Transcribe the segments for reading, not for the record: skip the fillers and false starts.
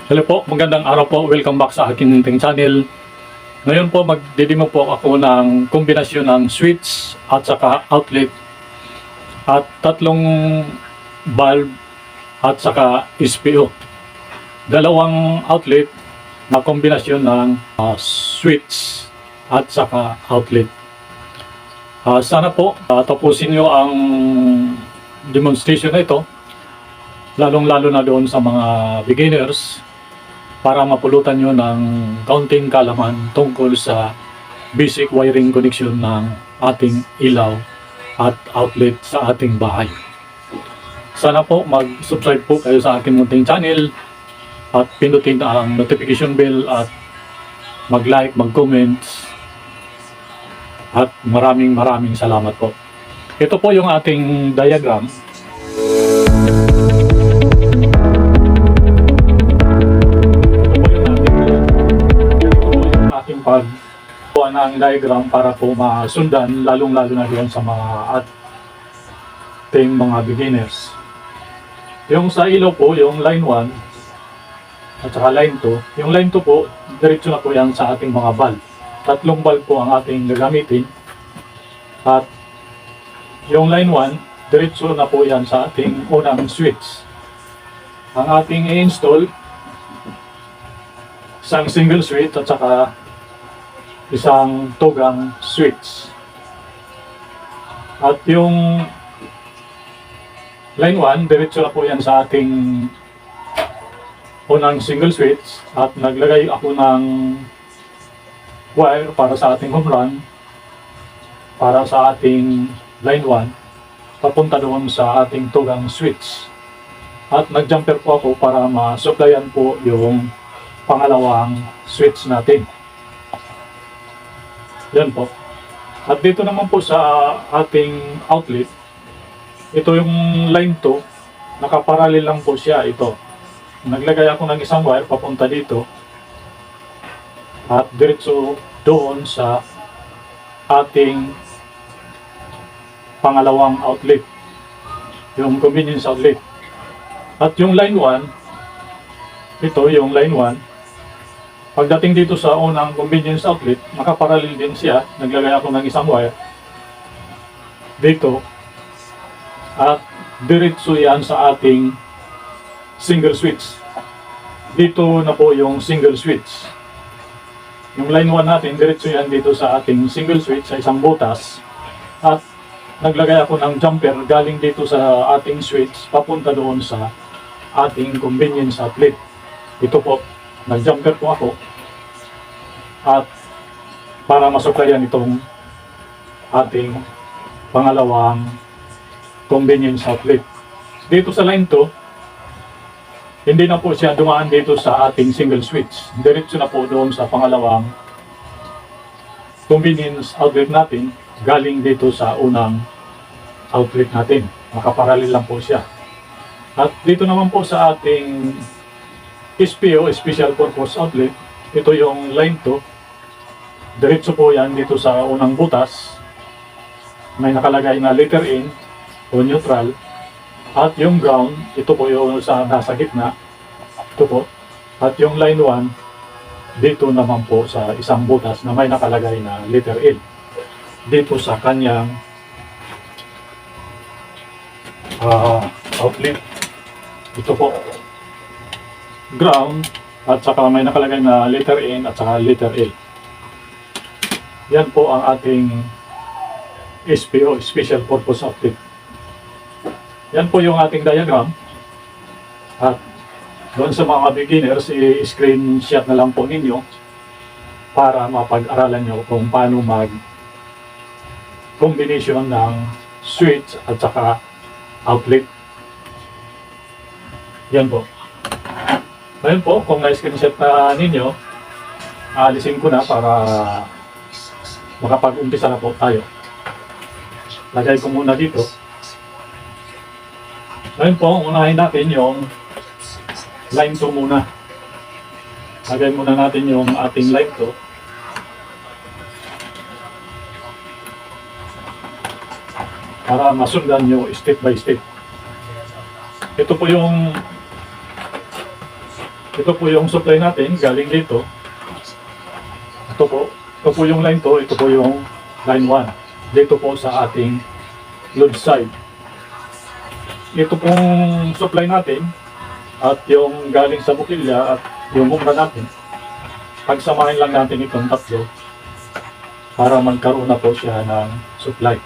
Hello po, magandang araw po. Welcome back sa aking munting channel. Ngayon po magdidemo po ako ng kombinasyon ng switch at saka outlet at tatlong bulb at saka SPO. Dalawang outlet na kombinasyon ng switch at saka outlet. Sana po tapusin nyo ang demonstration na ito, lalong-lalo na doon sa mga beginners, para mapulutan nyo ng kaunting kaalaman tungkol sa basic wiring connection ng ating ilaw at outlet sa ating bahay. Sana po mag-subscribe po kayo sa aking munting channel at pindutin ang notification bell at mag-like, mag-comments, at maraming salamat po. Ito po yung ating diagram. Paggawa ng diagram para po masundan, lalong-lalo na doon sa mga ating mga beginners. Yung sa ilaw po, yung line 1 at saka line 2. Yung line 2 po, diretso na po yan sa ating mga bulb. Tatlong bulb po ang ating gagamitin. At yung line 1, diretso na po yan sa ating unang switch. Ang ating i-install, isang single switch at saka isang tugang switch. At yung line 1, diretso na po yan sa ating unang single switch at naglagay ako ng wire para sa ating home run, para sa ating line 1 papunta doon sa ating tugang switch. At nag-jumper po ako para ma-supplyan po yung pangalawang switch natin. Yan po. At dito naman po sa ating outlet, ito yung line 2, nakaparallel lang po siya ito. Naglagay ako ng isang wire papunta dito at diretso doon sa ating pangalawang outlet, yung convenience outlet. At yung line 1, ito yung line 1, pagdating dito sa unang convenience outlet, nakaparallel din siya. Naglagay ako ng isang wire dito at diretso yan sa ating single switch. Dito na po yung single switch. Yung line 1 natin, diretso yan dito sa ating single switch sa isang butas. At naglagay ako ng jumper galing dito sa ating switch papunta doon sa ating convenience outlet. Ito po, nag-jumper po ako at para masuklayan itong ating pangalawang convenience outlet. Dito sa line 2, hindi na po siya dumaan dito sa ating single switch. Diretso na po doon sa pangalawang convenience outlet natin galing dito sa unang outlet natin. Makaparallel lang po siya. At dito naman po sa ating SPO, Special Purpose Outlet, ito yung line 2. Diretso po yan dito sa unang butas. May nakalagay na letter N o neutral. At yung ground, ito po yung nasa gitna. Ito po. At yung line 1, dito naman po sa isang butas na may nakalagay na letter L. Dito sa kanyang outlet. Ito po. Ground at saka may nakalagay na letter N at saka letter L. Yan po ang ating SPO, Special Purpose Outlet. Yan po yung ating diagram. At doon sa mga beginners, i-screenshot na lang po ninyo para mapag-aralan nyo kung paano mag-combination ng switch at saka outlet. Yan po. Ngayon po, kung na-screenshot na ninyo, alisin ko na para makapag-umpisa na po tayo. Lagay ko muna dito. Ngayon po, unahin natin yung line 2 muna. Lagay muna natin yung ating line 2. Para masundan nyo step by step. Ito po yung Ito po yung supply natin galing dito. Ito po yung line to, ito po yung line 1. Dito po sa ating load side. Ito pong supply natin at yung galing sa bukilya at yung humra natin. Pagsamahin lang natin itong tatlo para magkaroon na po siya ng supply.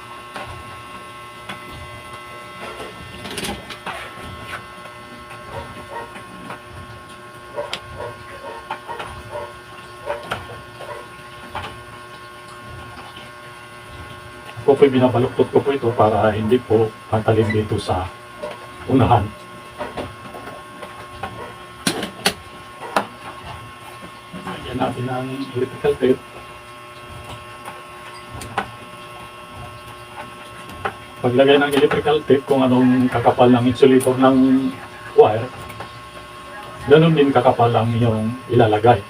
Ako po binabaluktot ko po ito para hindi po pantalin dito sa unahan. Lagyan natin ng electrical tape. Paglagay ng electrical tape, kung anong kakapal ng insulator ng wire, ganun din kakapal ang yung ilalagay.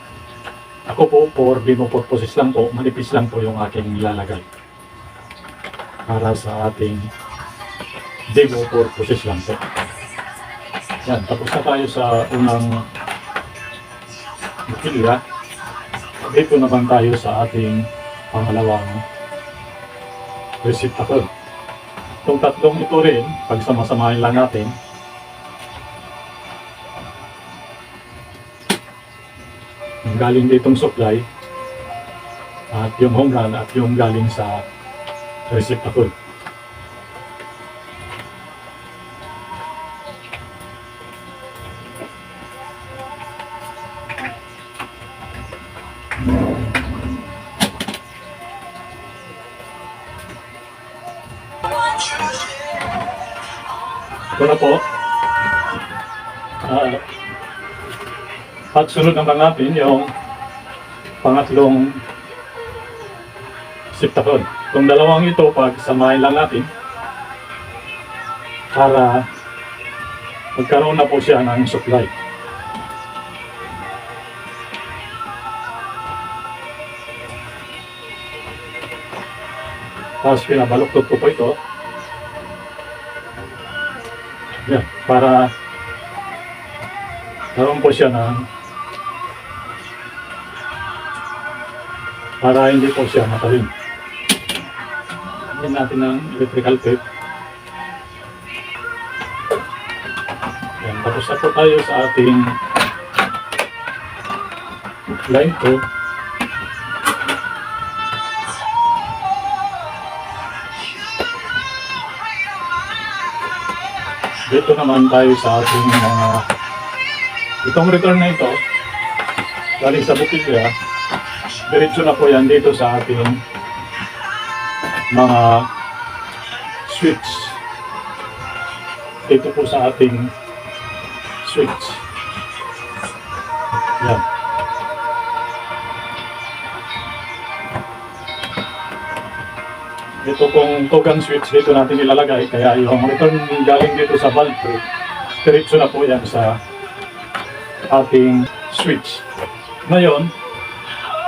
Ako po, for demo purposes lang po, manipis lang po yung aking ilalagay. Para sa ating demo purposes lang po. Yan, tapos na tayo sa unang bukilya. Dito naman tayo sa ating pangalawang receptacle. Itong tatlong ito rin, pagsamasamahin lang natin. Yung galing ditong supply at yung home run at yung galing sa receptacle. Ito na po. At sunod naman natin yung pangatlong receptacle. Itong dalawang ito, pagsamahin lang natin para magkaroon na po siya ng supply. Tapos pinabaluktot ko po ito. Yan, para karoon po siya ng para hindi po siya matalim. Lagyan natin ng electrical tape. Yan, tapos na po tayo sa ating line 2. Dito naman tayo sa ating itong return na ito galing sa bukilya. Diretso na po yan dito sa ating mga switch. Ito po sa ating switch. Yan. Ito pong token switch dito natin ilalagay, kaya yung return galing dito sa valve tree, diretso na po yan sa ating switch. Ngayon,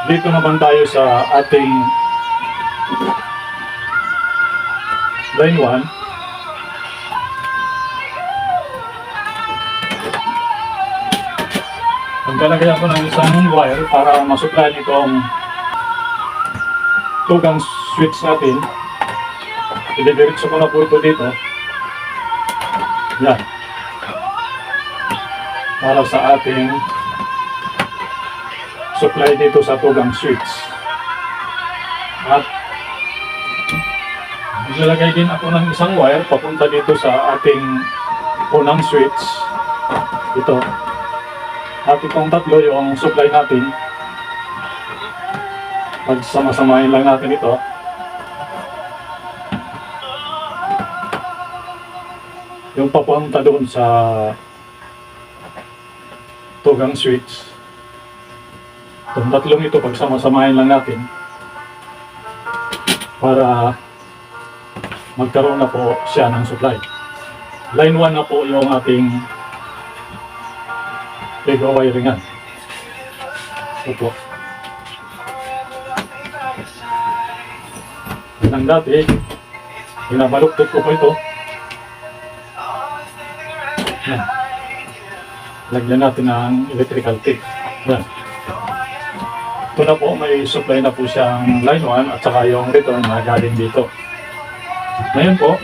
dito naman tayo sa ating line 1. Maglalagay ako ng isang wire para masupply itong tugang switch natin. Idediretso ko na po ito dito. Yan. Para sa ating supply dito sa tugang switch. At maglalagay din ako ng isang wire papunta dito sa ating unang switch. Ito. At itong tatlo yung supply natin. Pagsama-samahin lang natin ito. Yung papunta doon sa tugang switch. Itong tatlong ito, pagsama-samahin lang natin para magkaroon na po siya ng supply. Line 1 na po yung ating wiringan. Ito po. Yan ang dati. Binabaluktot ko po ito. Yan. Lagyan natin ng electrical tape. Yan. Ito na po, may supply na po siyang line 1 at saka yung return na galing dito. Ngayon po,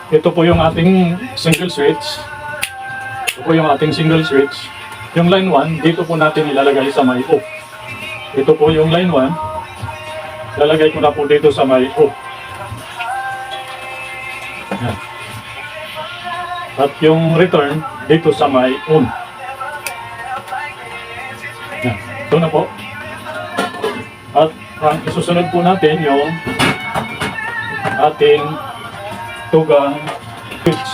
ito po yung ating single switch. Ito po yung ating single switch. Yung line 1, dito po natin ilalagay sa may off. Ito po yung line 1. Lalagay ko na po dito sa may off. Yan. At yung return dito sa may on. Yan. Ito na po. At ang isusunod po natin yung ating tugang switch.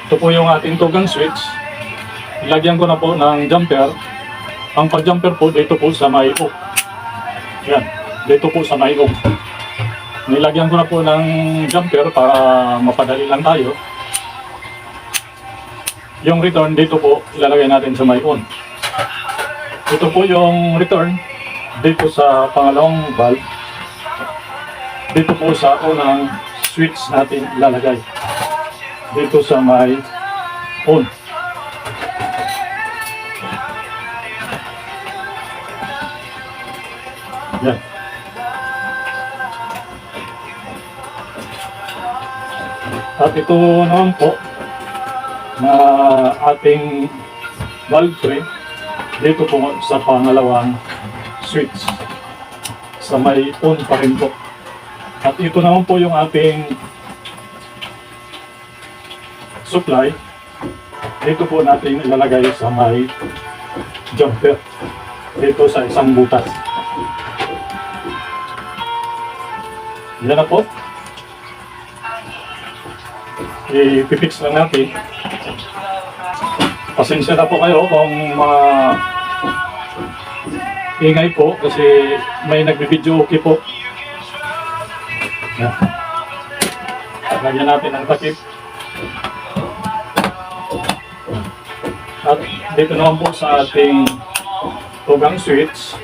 Ito po yung ating tugang switch. Ilagyan ko na po ng jumper. Ang pag-jumper po dito po sa may off. Yan. Dito po sa may off. Nilagyan ko na po ng jumper para mapadali lang tayo. Yung return dito po ilalagay natin sa may on. Ito po yung return dito sa pangalawang valve. Dito po sa unang switch natin ilalagay. Dito sa may on. Yan. At ito naman po na ating valve tray dito po sa pangalawang switch sa may on pa rin po. At ito naman po yung ating supply. Dito po natin ilalagay sa may jumper dito sa isang butas. Yan na po. I-fix lang natin. Pasensya na po kayo kung mga ingay po kasi may nagbibideo okay po. Yan. Lagyan natin ang takip. At dito naman po sa ating tugang switch.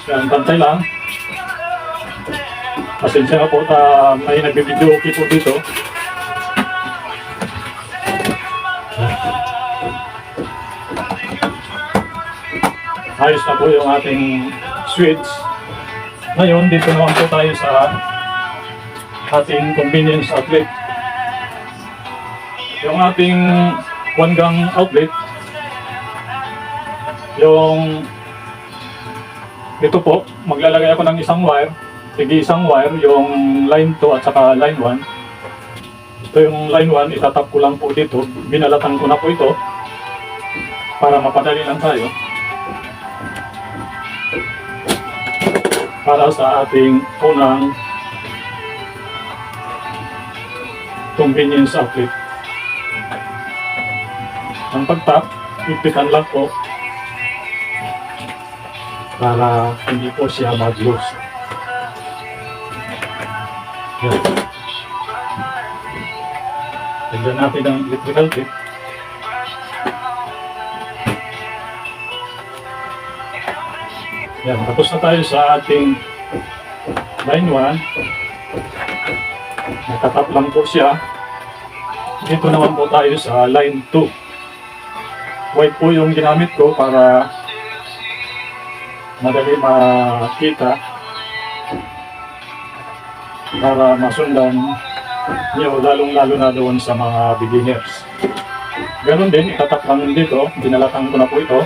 Yan, pantay lang. Pasensya na po may nagbibideo okay po dito. Ayos na po yung ating switch. Ngayon, dito naman po tayo sa ating convenience outlet. Yung ating 1-gang outlet, yung ito po, maglalagay ako ng isang wire, isang wire, yung line 2 at saka line 1. Ito yung line 1, itatap ko lang po dito, binalatan ko na po ito para mapadali lang tayo. Para sa ating unang convenience outlet. Ang pag-tap, ipitan lang po para hindi po siya mag-loose. Yan. Tignan natin ang electrical tip. Yan, tapos na tayo sa ating line 1. Nakatap lang po siya. Dito naman po tayo sa line 2. White po yung ginamit ko para madali makita, para masundan niyo, lalong-lalo na doon sa mga beginners. Ganon din, itatap lang dito. Binalatan ko na po ito.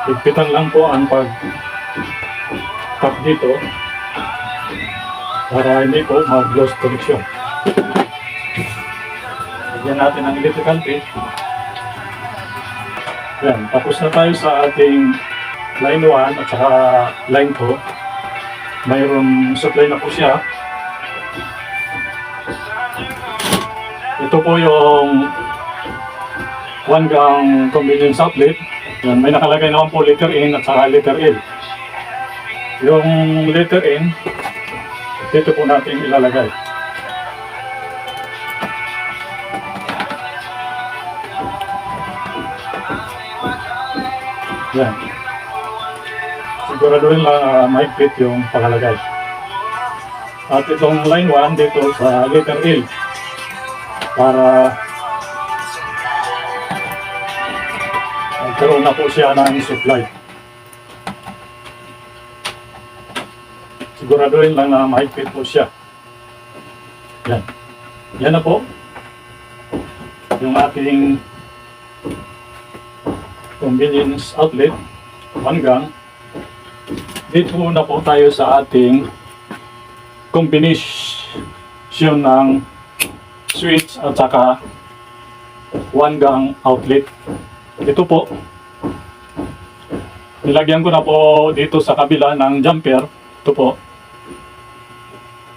Higpitan lang po ang pag-tap dito para hindi po mag-loss connection. Lagyan natin ang electrical tape. Yan, tapos na tayo sa ating line 1 at saka line 2. Mayroon supply na po siya. Ito po yung 1-gang convenience outlet. Yan, may nakalagay naman po letter N at saka letter L. Yung letter N, dito po natin ilalagay. Yan. Siguraduhin lang mahigpit yung paglalagay. At itong line 1 dito sa letter L para magkaroon na po siya ng supply. Siguraduhin lang na mahigpit po siya. Yan. Yan na po yung ating convenience outlet, 1 gang. Dito na po tayo sa ating combination ng switch at saka 1 gang outlet. Ito po, nilagyan ko na po dito sa kabila ng jumper. Ito po.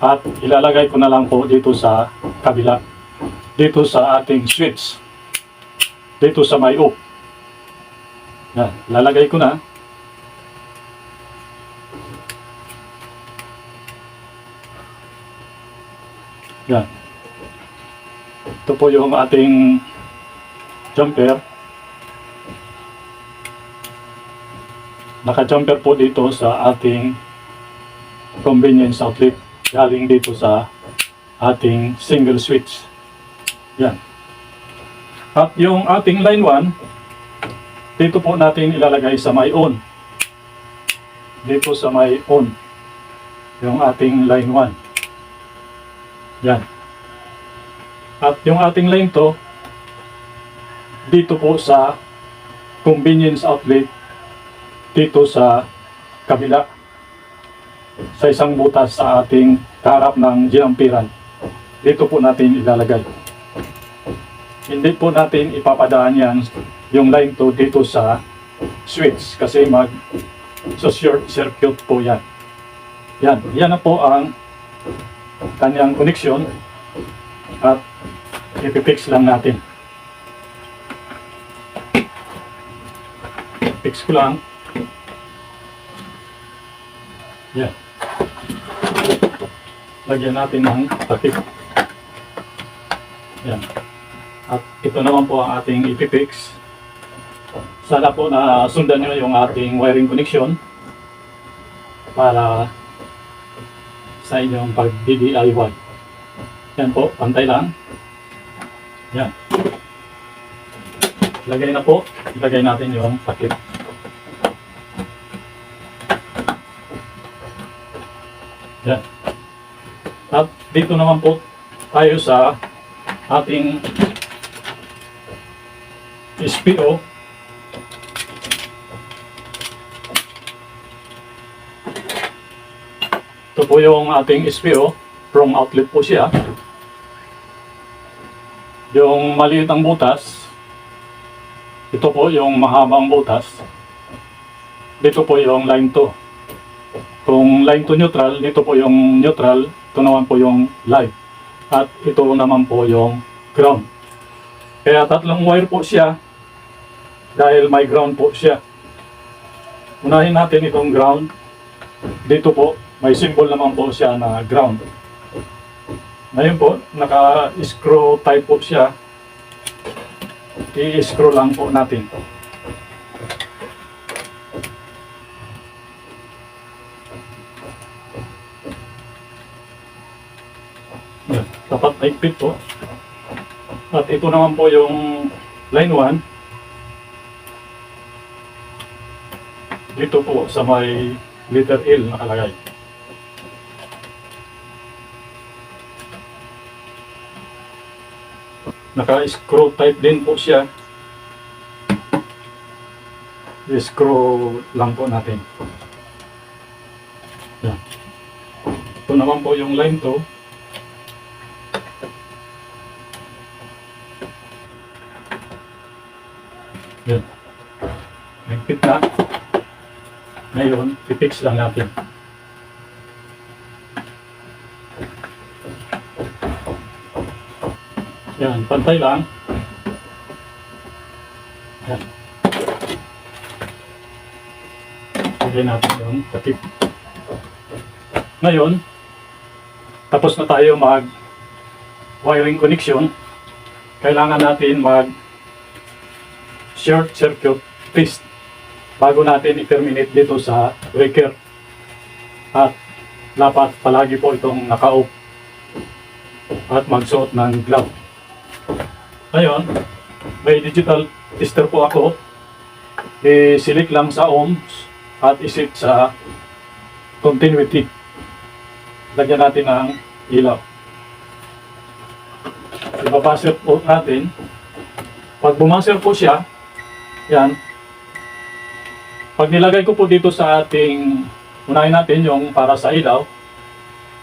At ilalagay ko na lang po dito sa kabila. Dito sa ating switch. Dito sa may O. Yan, lalagay ko na. Yan. Ito po yung ating jumper. Naka-jumper po dito sa ating convenience outlet. Galing dito sa ating single switch. Yan. At yung ating line 1, dito po natin ilalagay sa may on. Dito sa may on. Yung ating line 1. Yan. At yung ating line 2, dito po sa convenience outlet, dito sa kabila. Sa isang butas sa ating kaharap ng ginampiran. Dito po natin ilalagay. Hindi po natin ipapadaan yan, yung line 2 dito sa switch kasi short circuit po yan. Yan. Yan na po ang kanyang connection at ipipix lang natin. Fix ko lang. Yan. Lagyan natin ng takip. Yan. At ito naman po ang ating ipipix. Sana po na sundan nyo yung ating wiring connection para sa inyong pag-DIY. Yan po, pantay lang. Yan. Lagay na po. Ilagay natin yung takip. Yan. At dito naman po tayo sa ating SPO. Ito po yung ating SPO. From outlet po siya. Yung maliit ang butas. Ito po yung mahabang butas. Dito po yung line 2. Kung line to neutral, dito po yung neutral, ito naman po yung live. At ito naman po yung ground. Kaya tatlong wire po siya dahil may ground po siya. Unahin natin itong ground. Dito po, may symbol naman po siya na ground. Ngayon po, naka-screw type po siya. I-screw lang po natin. Yan, dapat higpit po. At ito naman po yung line 1. Dito po sa may letter L nakalagay. Naka-screw type din po siya. I-screw lang po natin. Yan. Ito naman po yung line 2. Yan. Nagpit na. Ngayon, pipix lang natin. Yan, pantay lang. Yan. Lagyan natin yung takip. Ngayon, tapos na tayo mag wiring connection. Kailangan natin mag short circuit test bago natin i-terminate dito sa breaker. At dapat palagi po itong naka-off at magsuot ng glove. Ngayon, may digital tester po ako. I-select lang sa ohms at iset sa continuity. Lagyan natin ng ilaw. Ibabaser po natin. Pag bumaser po siya, yan. Pag nilagay ko po dito sa ating, unahin natin yung para sa ilaw.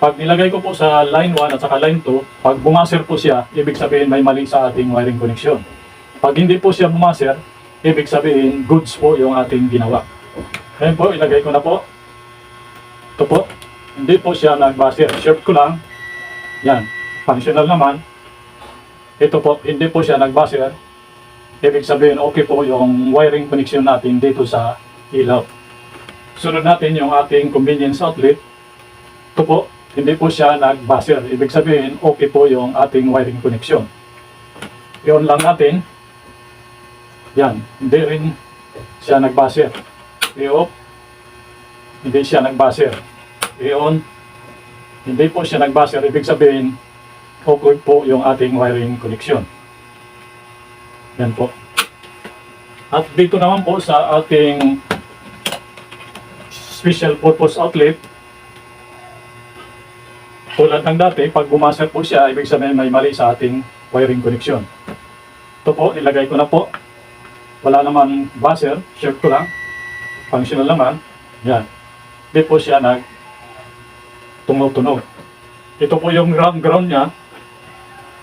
Pag nilagay ko po sa line 1 at saka line 2, pag bumaser po siya, ibig sabihin may mali sa ating wiring connection. Pag hindi po siya bumaser, ibig sabihin goods po yung ating ginawa. Ngayon po, ilagay ko na po. Ito po, hindi po siya nagbaser. Shift ko lang. Yan, functional naman. Ito po, hindi po siya nagbaser. Ibig sabihin, okay po yung wiring connection natin dito sa ilaw. Sunod natin yung ating convenience outlet. Ito po, hindi po siya nag-buzzer. Ibig sabihin, okay po yung ating wiring connection. I-on lang natin. Yan, hindi rin siya nag-buzzer. I-off, hindi siya nag-buzzer. I-on, hindi po siya nag-buzzer. Ibig sabihin, okay po yung ating wiring connection. Yan po. At dito naman po sa ating special purpose outlet, tulad ng dati, pag bumaser po siya, ibig sabihin may mali sa ating wiring connection. Ito po, nilagay ko na po. Wala naman buzzer, shift ko lang. Functional naman. Yan. Hindi po siya tumutunog. Ito po yung ground niya.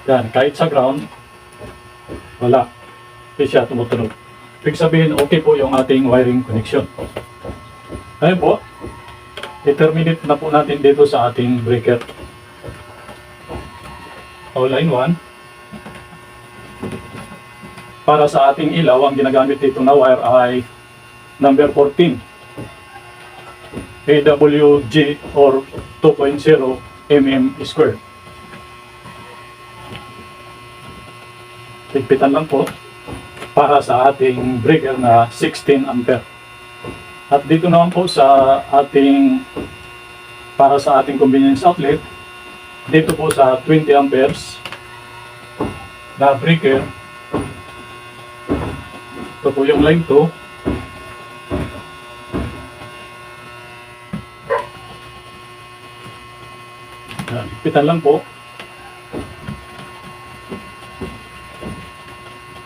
Yan, kahit sa ground, wala. Hindi siya tumutunog. Ibig sabihin, okay po yung ating wiring connection. Ngayon po, i-terminate na po natin dito sa ating breaker. O line 1. Para sa ating ilaw, ang ginagamit dito na wire ay number 14. AWG or 2.0 mm square. Higpitan lang po para sa ating breaker na 16 ampere. At dito naman po sa ating, para sa ating convenience outlet, dito po sa 20 amperes na breaker, ito po yung line 2. Pitan lang po.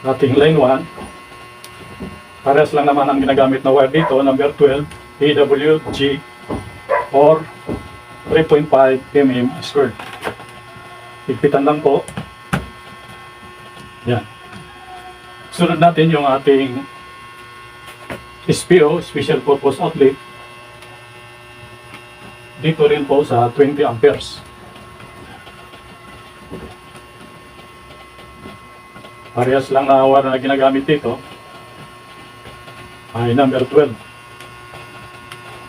Ating line 1. Parehas lang naman ang ginagamit na wire dito, number 12, AWG or 3.5 mm squared. Higpitan lang po. Yan. Sunod natin yung ating SPO, Special Purpose Outlet. Dito rin po sa 20 amperes. Parehas lang na wire na ginagamit dito ay number 12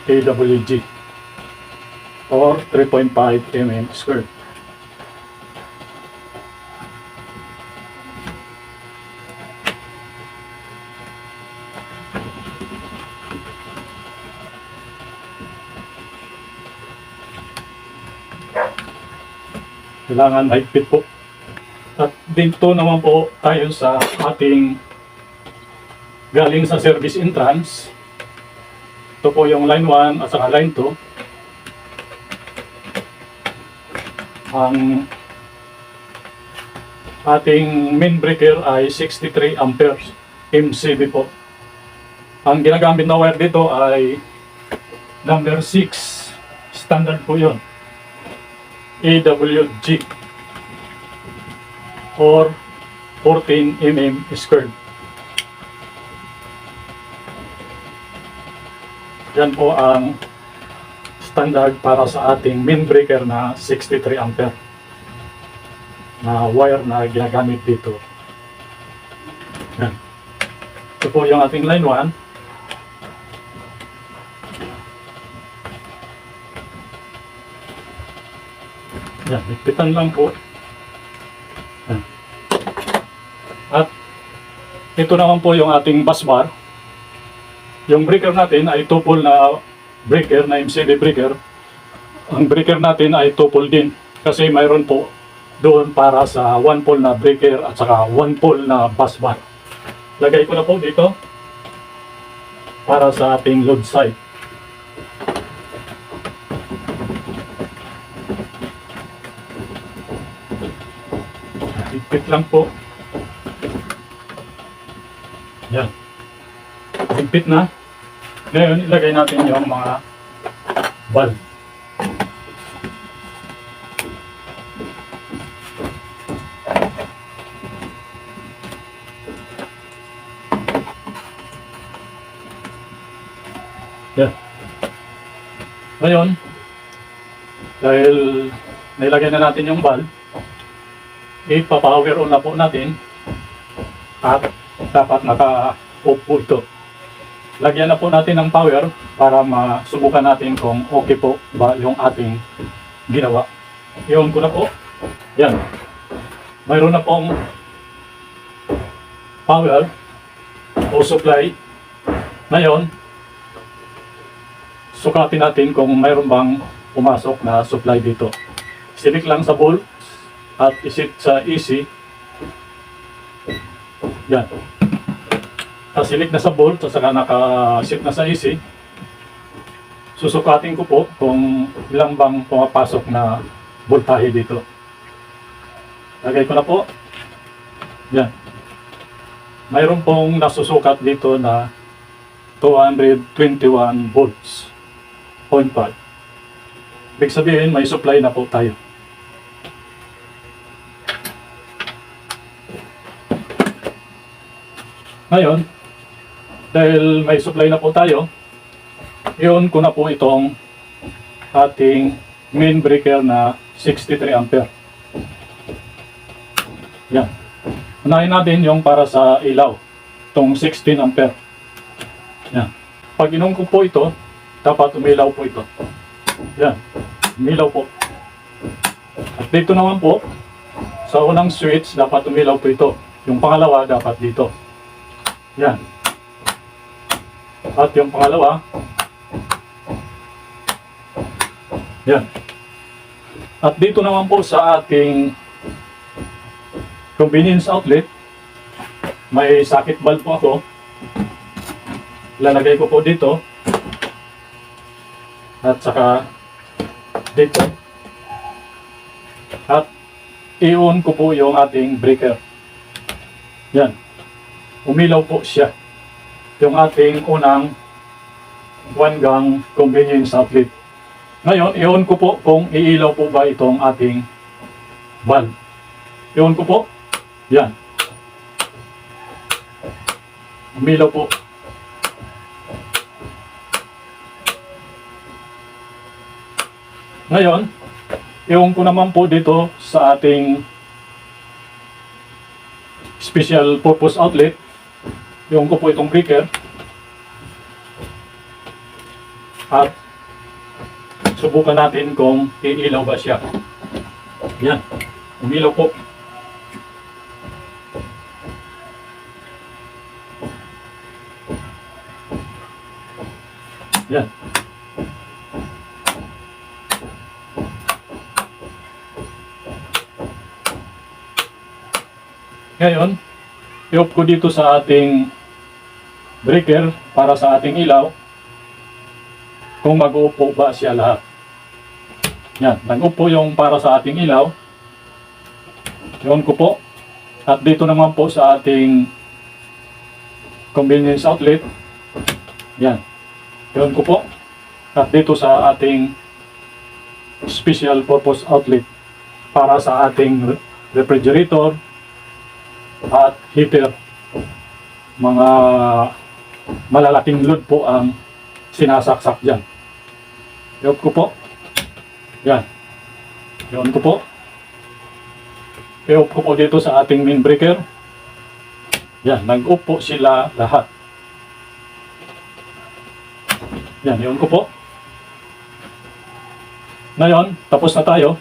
AWG or 3.5 mm squared. Kailangan higpit po. At dito naman po tayo sa ating galing sa service entrance. Ito po yung line 1 at saka line 2. Ang ating main breaker ay 63 amperes MCB po. Ang ginagamit na wire dito ay number 6. Standard po yun. AWG or 14 mm squared. Yan po ang standard para sa ating main breaker na 63 ampere na wire na ginagamit dito. Yan. Ito po yung ating line 1. Yan, higpitan lang po. Yan. At ito naman po yung ating bus bar. Yung breaker natin ay 2-pole na breaker, na MCB breaker. ang breaker natin ay 2 pole din. Kasi mayroon po doon para sa 1 pole na breaker at saka 1 pole na bus bar. Lagay ko na po dito para sa ating load side. Higpit lang po. Yan. Higpit na. Ngayon, ilagay natin yung mga valve. Yan. Ngayon, dahil nilagay na natin yung valve, ipa-power on na po natin at dapat naka-off po ito. Lagyan na po natin ng power para masubukan natin kung okay po ba yung ating ginawa. Iyon ko na po. Yan. Mayroon na pong power o supply. Ngayon, sukatin natin kung mayroon bang pumasok na supply dito. Silik lang sa volt at isit sa AC. Yan. Silik na sa volt at saka naka-sit na sa AC. Susukatin ko po kung ilang bang pumapasok na voltahe dito. Lagay ko na po. Yan. Mayroon pong nasusukat dito na 221 volts. 0.5. Ibig sabihin may supply na po tayo. Ngayon, dahil may supply na po tayo, iyon ko na po itong ating main breaker na 63 ampere. Yan. Unahin natin yung para sa ilaw, itong 16 ampere. Yan. Pag inom ko po ito, dapat umilaw po ito. Yan. Umilaw po. At dito naman po, sa unang switch, dapat umilaw po ito. Yung pangalawa, dapat dito. Yan. At yung pangalawa, yan. At dito naman po sa ating convenience outlet, may socket bulb po ako. Lalagay ko po dito. At saka dito. At i-on ko po yung ating breaker. Yan. Umilaw po siya. Yung ating unang 1 gang convenience outlet. Ngayon, i-on ko po kung iilaw po ba itong ating bulb. I-on ko po. Yan. Umilaw po. Ngayon, i-on ko naman po dito sa ating special purpose outlet. I-on ko po itong breaker. At subukan natin kung iilaw ba siya. Yan. Umilaw po. Yan. Ngayon, i-off ko dito sa ating breaker para sa ating ilaw kung mag-uupo ba siya lahat. Yan, nag-upo yung para sa ating ilaw. I-on ko po. At dito naman po sa ating convenience outlet. Yan. I-on ko po. At dito sa ating special purpose outlet para sa ating refrigerator at heater. Mga malalaking load po ang sinasaksak dyan. I-off ko po. Yan. I-on ko po. I-off ko po dito sa ating main breaker. Yan. Nag-off po sila lahat. Yan. I-on ko po. Ngayon, tapos na tayo.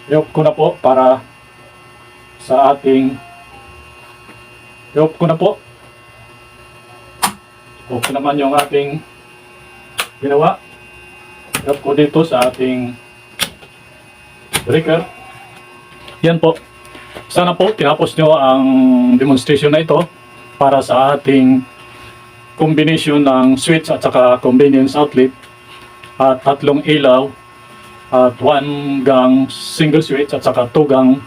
I-off ko na po para sa ating i-off ko na po. Off naman yung ating ginawa. Tap ko dito sa ating breaker. Yan po. Sana po tinapos nyo ang demonstration na ito para sa ating combination ng switch at saka convenience outlet at 3 ilaw at 1 gang single switch at saka 2 gang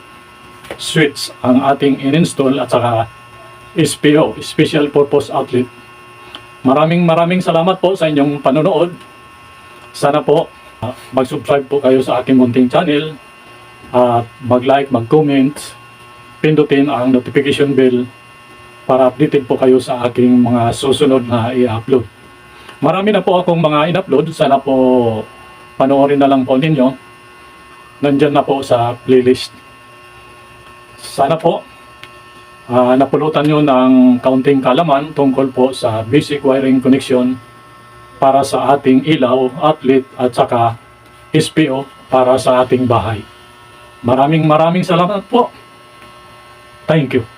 switch ang ating in-install at saka SPO, Special Purpose Outlet. Maraming salamat po sa inyong panonood. Sana po mag-subscribe po kayo sa aking munting channel at mag-like, mag-comment, pindutin ang notification bell para updated po kayo sa aking mga susunod na i-upload. Marami na po akong mga in-upload. Sana po panoorin na lang po ninyo. Nandyan na po sa playlist. Sana po napulutan nyo ng kaunting kalaman tungkol po sa basic wiring connection para sa ating ilaw, outlet at saka SPO para sa ating bahay. Maraming salamat po. Thank you.